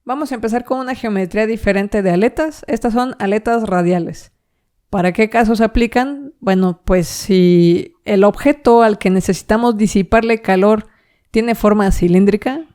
Vamos a empezar con una geometría diferente de aletas. Estas son aletas radiales. ¿Para qué casos aplican? Bueno, pues si el objeto al que necesitamos disiparle calor tiene forma cilíndrica,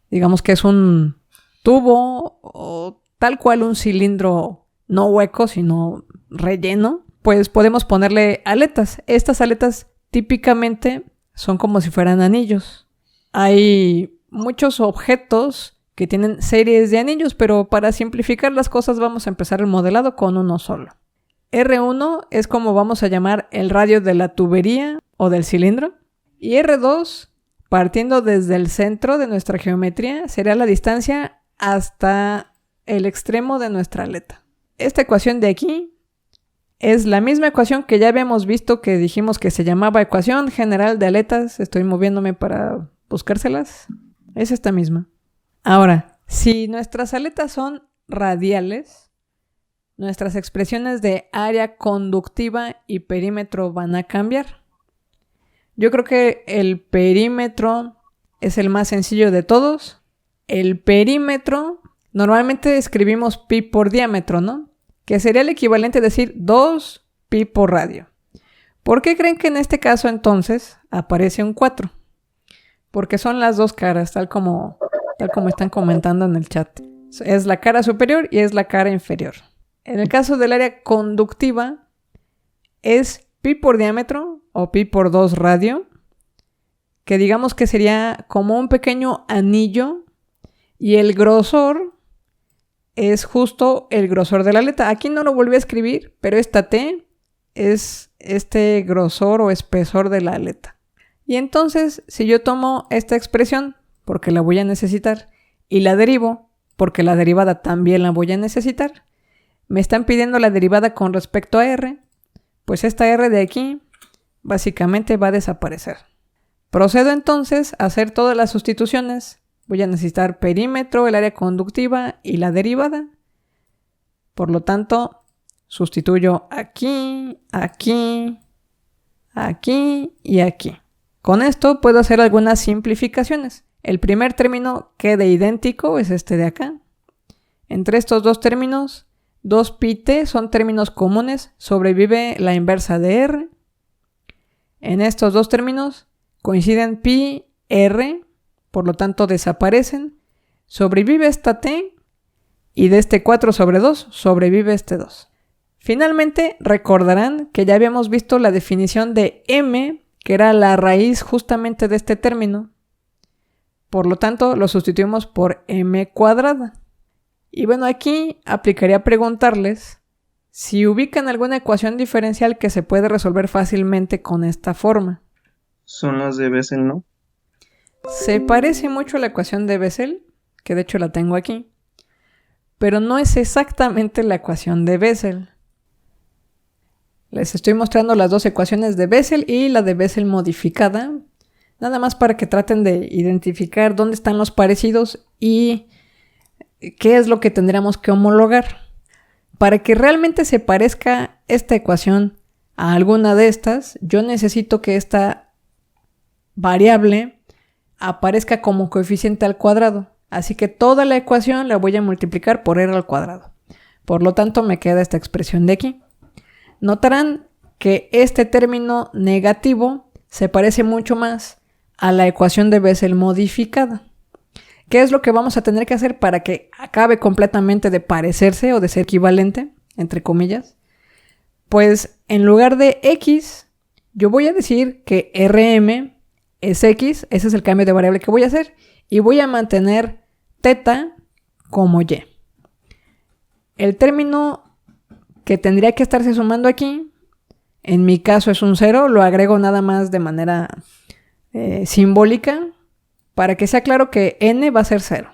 digamos que es un tubo o tal cual un cilindro no hueco, sino relleno, pues podemos ponerle aletas. Estas aletas típicamente son como si fueran anillos. Hay muchos objetos que tienen series de anillos, pero para simplificar las cosas vamos a empezar el modelado con uno solo. R1 es como vamos a llamar el radio de la tubería o del cilindro. Y R2, partiendo desde el centro de nuestra geometría, será la distancia hasta el extremo de nuestra aleta. Esta ecuación de aquí es la misma ecuación que ya habíamos visto, que dijimos que se llamaba ecuación general de aletas. Estoy moviéndome para buscárselas. Es esta misma. Ahora, si nuestras aletas son radiales, nuestras expresiones de área conductiva y perímetro van a cambiar. Yo creo que el perímetro es el más sencillo de todos. El perímetro, normalmente escribimos pi por diámetro, ¿no? Que sería el equivalente a decir 2 pi por radio. ¿Por qué creen que en este caso entonces aparece un 4? Porque son las dos caras, tal como están comentando en el chat. Es la cara superior y es la cara inferior. En el caso del área conductiva, es pi por diámetro o pi por 2 radio, que digamos que sería como un pequeño anillo, y el grosor es justo el grosor de la aleta. Aquí no lo volví a escribir, pero esta T es este grosor o espesor de la aleta. Y entonces, si yo tomo esta expresión, porque la voy a necesitar, y la derivo, porque la derivada también la voy a necesitar, me están pidiendo la derivada con respecto a R, pues esta R de aquí básicamente va a desaparecer. Procedo entonces a hacer todas las sustituciones. Voy a necesitar perímetro, el área conductiva y la derivada. Por lo tanto, sustituyo aquí, aquí, aquí y aquí. Con esto puedo hacer algunas simplificaciones. El primer término queda idéntico, es este de acá. Entre estos dos términos, 2πt son términos comunes, sobrevive la inversa de r. En estos dos términos coinciden pi, r, por lo tanto desaparecen. Sobrevive esta t y de este 4 sobre 2 sobrevive este 2. Finalmente recordarán que ya habíamos visto la definición de m, que era la raíz justamente de este término. Por lo tanto lo sustituimos por m cuadrada. Y bueno, aquí aplicaría preguntarles si ubican alguna ecuación diferencial que se puede resolver fácilmente con esta forma. Son las de Bessel, ¿no? Se parece mucho a la ecuación de Bessel, que de hecho la tengo aquí, pero no es exactamente la ecuación de Bessel. Les estoy mostrando las dos ecuaciones de Bessel y la de Bessel modificada, nada más para que traten de identificar dónde están los parecidos y qué es lo que tendríamos que homologar. Para que realmente se parezca esta ecuación a alguna de estas, yo necesito que esta variable aparezca como coeficiente al cuadrado. Así que toda la ecuación la voy a multiplicar por r al cuadrado. Por lo tanto, me queda esta expresión de aquí. Notarán que este término negativo se parece mucho más a la ecuación de Bessel modificada. ¿Qué es lo que vamos a tener que hacer para que acabe completamente de parecerse o de ser equivalente, entre comillas? Pues en lugar de x, yo voy a decir que Rm es x, ese es el cambio de variable que voy a hacer, y voy a mantener θ como y. El término que tendría que estarse sumando aquí, en mi caso es un 0, lo agrego nada más de manera simbólica, para que sea claro que n va a ser 0.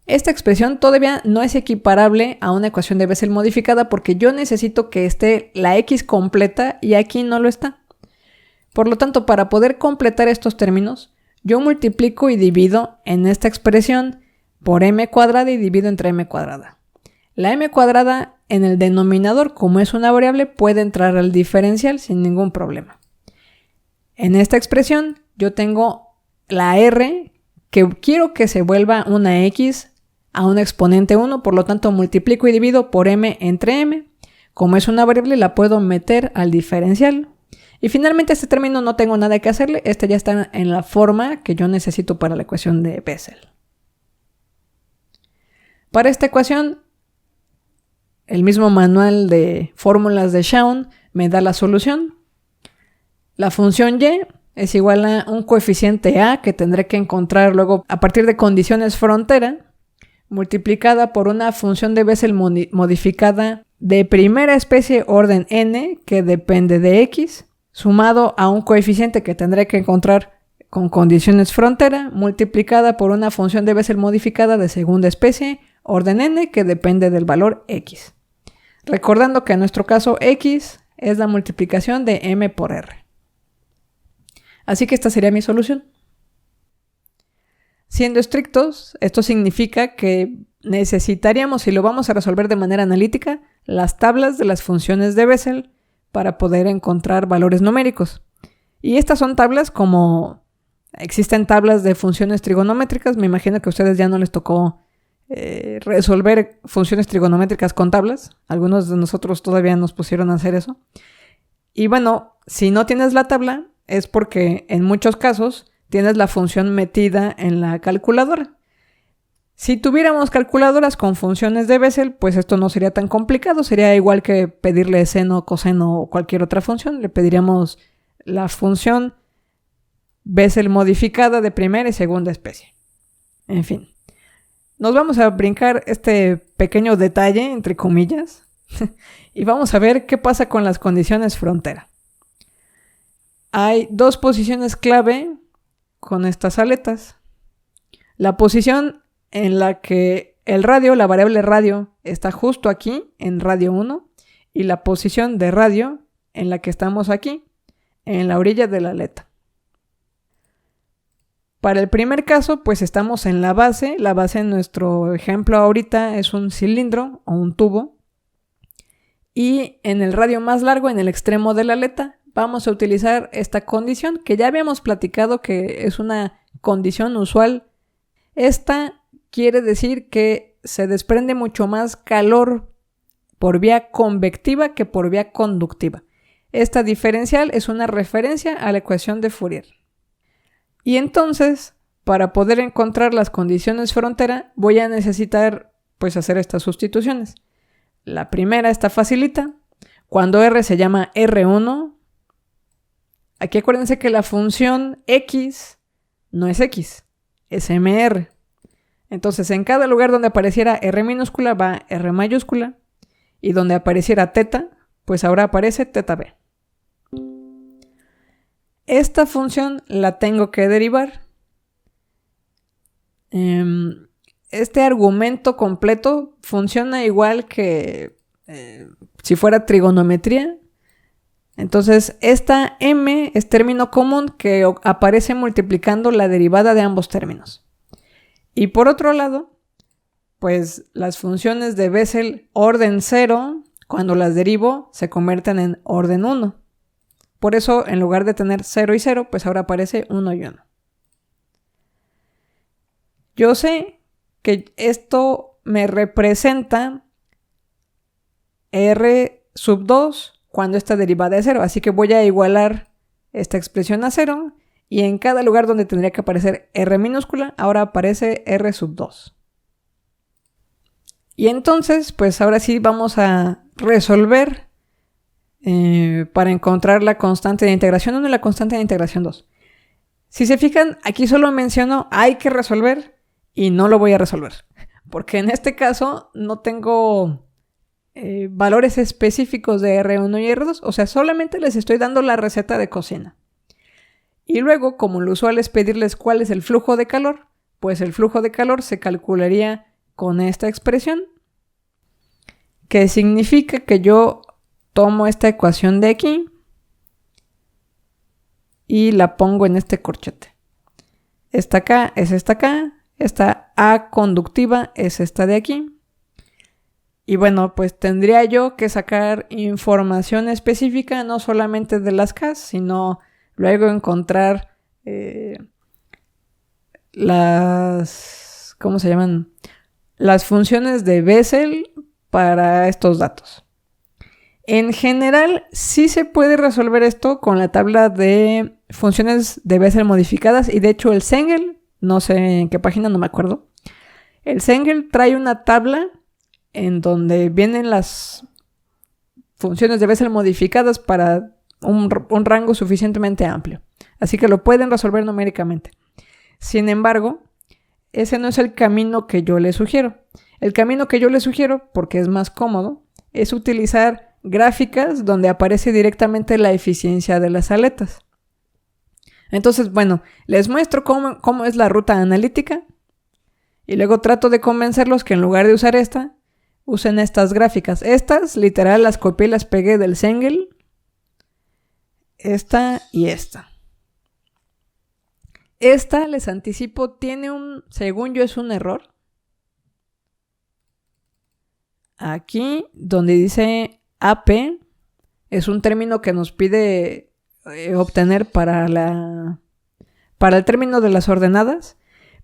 Esta expresión todavía no es equiparable a una ecuación de Bessel modificada porque yo necesito que esté la x completa y aquí no lo está. Por lo tanto, para poder completar estos términos, yo multiplico y divido en esta expresión por m cuadrada y divido entre m cuadrada. La m cuadrada en el denominador, como es una variable, puede entrar al diferencial sin ningún problema. En esta expresión yo tengo la r, que quiero que se vuelva una x a un exponente 1, por lo tanto multiplico y divido por m entre m. Como es una variable, la puedo meter al diferencial. Y finalmente este término no tengo nada que hacerle, este ya está en la forma que yo necesito para la ecuación de Bessel. Para esta ecuación, el mismo manual de fórmulas de Shaun me da la solución. La función y es igual a un coeficiente a que tendré que encontrar luego a partir de condiciones frontera, multiplicada por una función de Bessel modificada de primera especie orden n que depende de x, sumado a un coeficiente que tendré que encontrar con condiciones frontera, multiplicada por una función de Bessel modificada de segunda especie orden n que depende del valor x. Recordando que en nuestro caso x es la multiplicación de m por r. Así que esta sería mi solución. Siendo estrictos, esto significa que necesitaríamos, si lo vamos a resolver de manera analítica, las tablas de las funciones de Bessel para poder encontrar valores numéricos. Y estas son tablas como existen tablas de funciones trigonométricas. Me imagino que a ustedes ya no les tocó resolver funciones trigonométricas con tablas. Algunos de nosotros todavía nos pusieron a hacer eso. Y bueno, si no tienes la tabla, es porque en muchos casos tienes la función metida en la calculadora. Si tuviéramos calculadoras con funciones de Bessel, pues esto no sería tan complicado. Sería igual que pedirle seno, coseno o cualquier otra función. Le pediríamos la función Bessel modificada de primera y segunda especie. En fin. Nos vamos a brincar este pequeño detalle, entre comillas, y vamos a ver qué pasa con las condiciones frontera. Hay dos posiciones clave con estas aletas. La posición en la que el radio, la variable radio, está justo aquí, en radio 1, y la posición de radio en la que estamos aquí, en la orilla de la aleta. Para el primer caso, pues estamos en la base. La base en nuestro ejemplo ahorita es un cilindro o un tubo. Y en el radio más largo, en el extremo de la aleta, vamos a utilizar esta condición que ya habíamos platicado que es una condición usual. Esta quiere decir que se desprende mucho más calor por vía convectiva que por vía conductiva. Esta diferencial es una referencia a la ecuación de Fourier. Y entonces, para poder encontrar las condiciones frontera, voy a necesitar pues hacer estas sustituciones. La primera está facilita. Cuando R se llama R1, aquí acuérdense que la función X no es X, es MR. Entonces, en cada lugar donde apareciera R minúscula va R mayúscula. Y donde apareciera teta, pues ahora aparece teta B. Esta función la tengo que derivar. Este argumento completo funciona igual que si fuera trigonometría. Entonces, esta m es término común que aparece multiplicando la derivada de ambos términos. Y por otro lado, pues las funciones de Bessel orden 0, cuando las derivo, se convierten en orden 1. Por eso, en lugar de tener 0 y 0, pues ahora aparece 1 y 1. Yo sé que esto me representa R sub 2 cuando esta derivada es 0. Así que voy a igualar esta expresión a 0. Y en cada lugar donde tendría que aparecer R minúscula, ahora aparece R sub 2. Y entonces, pues ahora sí vamos a resolver para encontrar la constante de integración 1 y la constante de integración 2. Si se fijan, aquí solo menciono hay que resolver y no lo voy a resolver. Porque en este caso no tengo valores específicos de R1 y R2. O sea, solamente les estoy dando la receta de cocina. Y luego, como lo usual es pedirles cuál es el flujo de calor, pues el flujo de calor se calcularía con esta expresión, que significa que yo tomo esta ecuación de aquí y la pongo en este corchete. Esta acá es esta acá, esta A conductiva es esta de aquí. Y bueno, pues tendría yo que sacar información específica, no solamente de las K, sino luego encontrar las, ¿cómo se llaman? las funciones de Bessel para estos datos. En general, sí se puede resolver esto con la tabla de funciones de Bessel modificadas, y de hecho el Cengel, no sé en qué página, no me acuerdo, el Cengel trae una tabla en donde vienen las funciones de Bessel modificadas para un rango suficientemente amplio. Así que lo pueden resolver numéricamente. Sin embargo, ese no es el camino que yo les sugiero. El camino que yo les sugiero, porque es más cómodo, es utilizar gráficas donde aparece directamente la eficiencia de las aletas. Entonces, bueno, les muestro cómo es la ruta analítica y luego trato de convencerlos que en lugar de usar esta, usen estas gráficas. Estas, literal, las copié y las pegué del Cengel. Esta y esta. Esta, les anticipo, tiene según yo es un error. Aquí, donde dice AP, es un término que nos pide obtener para el término de las ordenadas,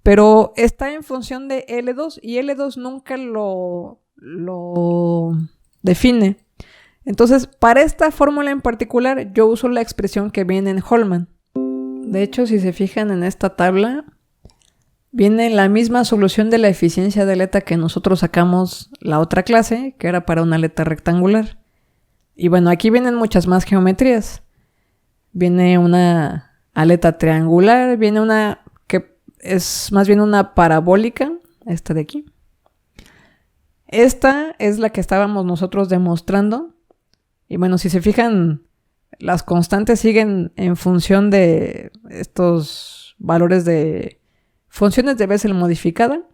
pero está en función de L2 y L2 nunca lo define. Entonces, para esta fórmula en particular, yo uso la expresión que viene en Holman. De hecho, si se fijan en esta tabla, viene la misma solución de la eficiencia de aleta que nosotros sacamos la otra clase, que era para una aleta rectangular. Y bueno, aquí vienen muchas más geometrías. Viene una aleta triangular, viene una que es más bien una parabólica, esta de aquí. Esta es la que estábamos nosotros demostrando. Y bueno, si se fijan, las constantes siguen en función de estos valores de funciones de Bessel modificada.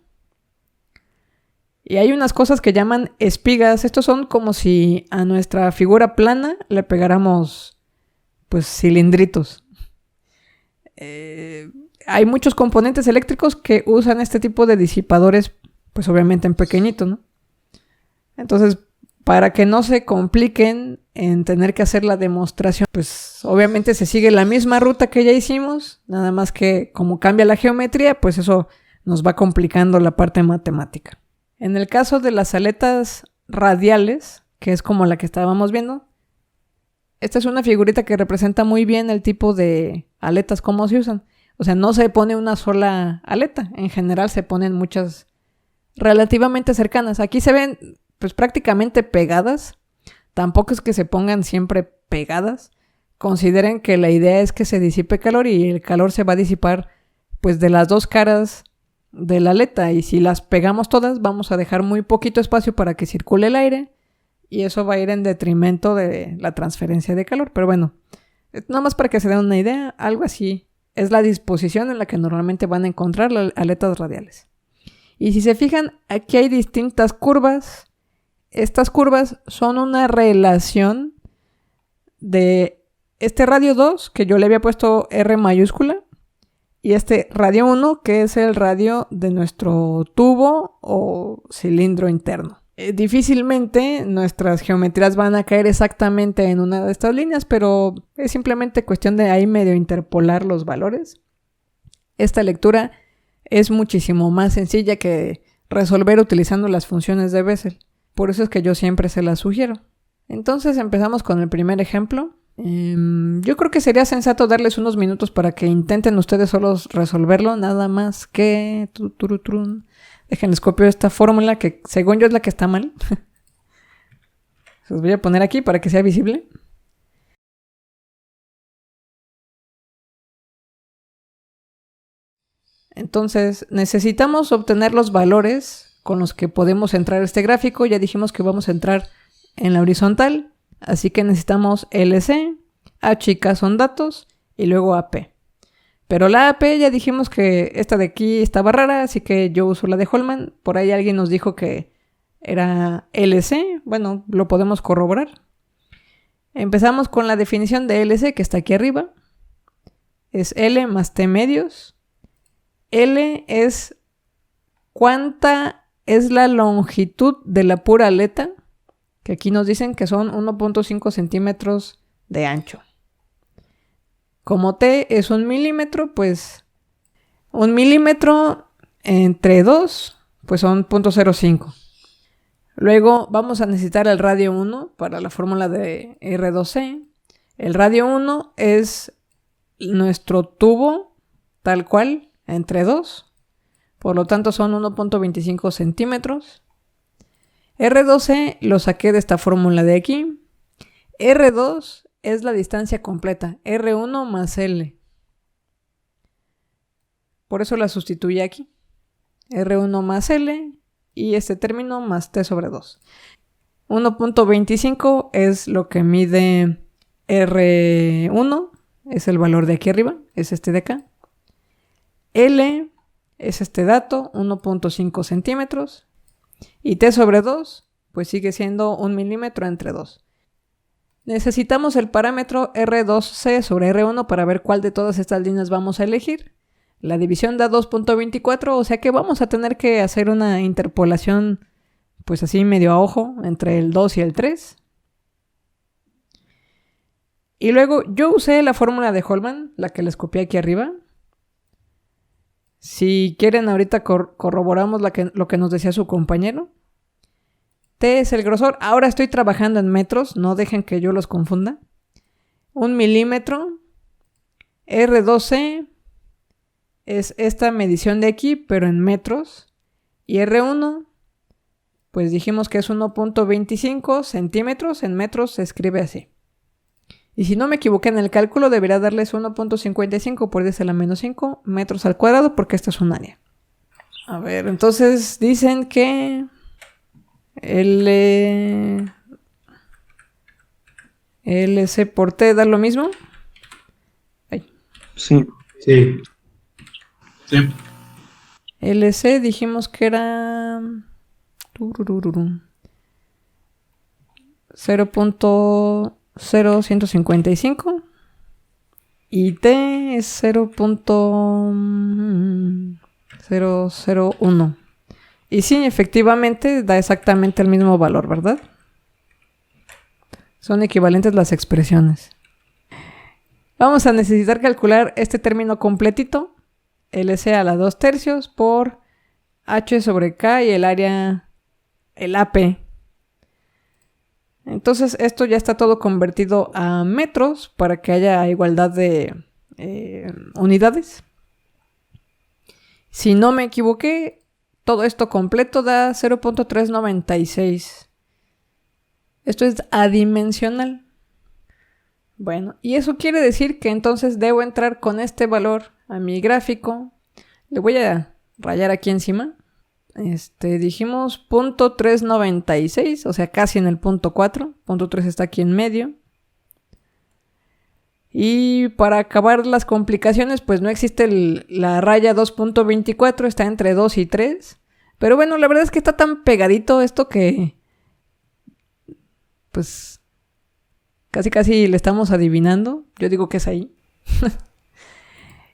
Y hay unas cosas que llaman espigas. Estos son como si a nuestra figura plana le pegáramos pues cilindritos. Hay muchos componentes eléctricos que usan este tipo de disipadores, pues obviamente en pequeñito, ¿no? Entonces, para que no se compliquen en tener que hacer la demostración, pues obviamente se sigue la misma ruta que ya hicimos, nada más que como cambia la geometría, pues eso nos va complicando la parte matemática. En el caso de las aletas radiales, que es como la que estábamos viendo, esta es una figurita que representa muy bien el tipo de aletas, cómo se usan. O sea, no se pone una sola aleta, en general se ponen muchas relativamente cercanas. Aquí se ven pues prácticamente pegadas, tampoco es que se pongan siempre pegadas. Consideren que la idea es que se disipe calor y el calor se va a disipar pues de las dos caras de la aleta, y si las pegamos todas vamos a dejar muy poquito espacio para que circule el aire y eso va a ir en detrimento de la transferencia de calor. Pero bueno, nada más para que se den una idea, algo así es la disposición en la que normalmente van a encontrar las aletas radiales. Y si se fijan, aquí hay distintas curvas. Estas curvas son una relación de este radio 2, que yo le había puesto R mayúscula, y este radio 1, que es el radio de nuestro tubo o cilindro interno. Difícilmente nuestras geometrías van a caer exactamente en una de estas líneas, pero es simplemente cuestión de ahí medio interpolar los valores. Esta lectura es muchísimo más sencilla que resolver utilizando las funciones de Bessel. Por eso es que yo siempre se las sugiero. Entonces empezamos con el primer ejemplo. Yo creo que sería sensato darles unos minutos para que intenten ustedes solos resolverlo, nada más que... Déjenles copio esta fórmula que según yo es la que está mal. Se los voy a poner aquí para que sea visible. Entonces necesitamos obtener los valores con los que podemos entrar a este gráfico. Ya dijimos que vamos a entrar en la horizontal, así que necesitamos LC, H y K son datos, y luego AP. Pero la AP ya dijimos que esta de aquí estaba rara, así que yo uso la de Holman. Por ahí alguien nos dijo que era LC, bueno, lo podemos corroborar. Empezamos con la definición de LC, que está aquí arriba. Es L más T medios. L es cuánta es la longitud de la pura aleta, que aquí nos dicen que son 1.5 centímetros de ancho. Como T es 1 milímetro, pues 1 milímetro entre 2, pues son 0.05. Luego vamos a necesitar el radio 1 para la fórmula de R2C. El radio 1 es nuestro tubo tal cual entre 2. Por lo tanto son 1.25 centímetros. R2C lo saqué de esta fórmula de aquí. R2 es la distancia completa. R1 más L. Por eso la sustituí aquí. R1 más L y este término más T sobre 2. 1.25 es lo que mide R1. Es el valor de aquí arriba. Es este de acá. L es este dato, 1.5 centímetros. Y T sobre 2, pues sigue siendo 1 milímetro entre 2. Necesitamos el parámetro R2C sobre R1 para ver cuál de todas estas líneas vamos a elegir. La división da 2.24, o sea que vamos a tener que hacer una interpolación, pues así medio a ojo, entre el 2 y el 3. Y luego yo usé la fórmula de Holman, la que les copié aquí arriba. Si quieren, ahorita corroboramos lo que nos decía su compañero. T es el grosor. Ahora estoy trabajando en metros, no dejen que yo los confunda. 1 milímetro. R2C es esta medición de aquí, pero en metros. Y R1, pues dijimos que es 1.25 centímetros. En metros se escribe así. Y si no me equivoqué en el cálculo, debería darles 1.55 por 10 a la menos 5 metros al cuadrado, porque esta es un área. A ver, entonces dicen que LC por T da lo mismo. Ay. Sí. Sí. Sí. LC dijimos que era 0.0155 y T es 0.001. Y sí, efectivamente da exactamente el mismo valor, ¿verdad? Son equivalentes las expresiones. Vamos a necesitar calcular este término completito, LC a la 2/3 por H sobre K y el área, el AP. Entonces esto ya está todo convertido a metros para que haya igualdad de unidades. Si no me equivoqué, todo esto completo da 0.396. Esto es adimensional. Bueno, y eso quiere decir que entonces debo entrar con este valor a mi gráfico. Le voy a rayar aquí encima. Dijimos 0.396, o sea, casi en el 0.4. 0.3 está aquí en medio. Y para acabar las complicaciones, pues no existe la raya 2.24, está entre 2 y 3. Pero bueno, la verdad es que está tan pegadito esto que pues casi le estamos adivinando. Yo digo que es ahí.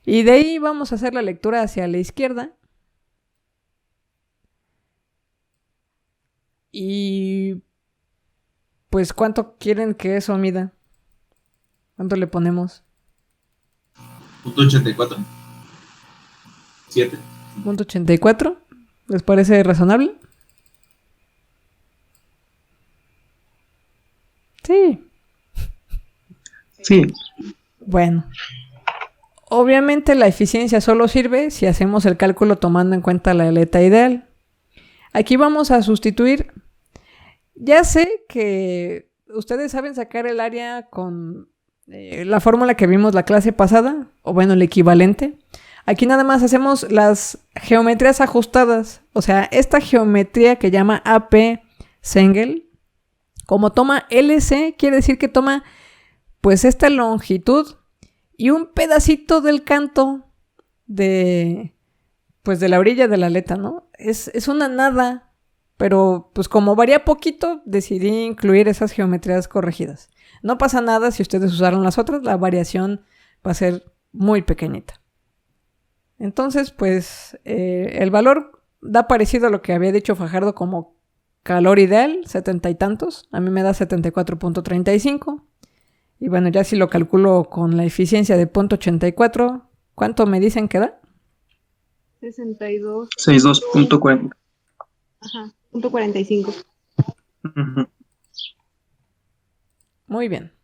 Y de ahí vamos a hacer la lectura hacia la izquierda. Y pues ¿cuánto quieren que eso mida? ¿Cuánto le ponemos? 0.84. 7. 0.84. ¿Les parece razonable? Sí. Sí. Bueno. Obviamente la eficiencia solo sirve si hacemos el cálculo tomando en cuenta la aleta ideal. Aquí vamos a sustituir. Ya sé que ustedes saben sacar el área con la fórmula que vimos la clase pasada, o bueno, el equivalente. Aquí nada más hacemos las geometrías ajustadas. O sea, esta geometría que llama AP Sengel, como toma LC, quiere decir que toma pues esta longitud y un pedacito del canto de la orilla de la aleta, ¿no? Es una nada, pero pues como varía poquito, decidí incluir esas geometrías corregidas. No pasa nada si ustedes usaron las otras, la variación va a ser muy pequeñita. Entonces, pues, el valor da parecido a lo que había dicho Fajardo como calor ideal, 70 y tantos. A mí me da 74.35. Y bueno, ya si lo calculo con la eficiencia de 0.84, ¿cuánto me dicen que da? 62. 62.40. Ajá, punto 45. Ujú. Muy bien.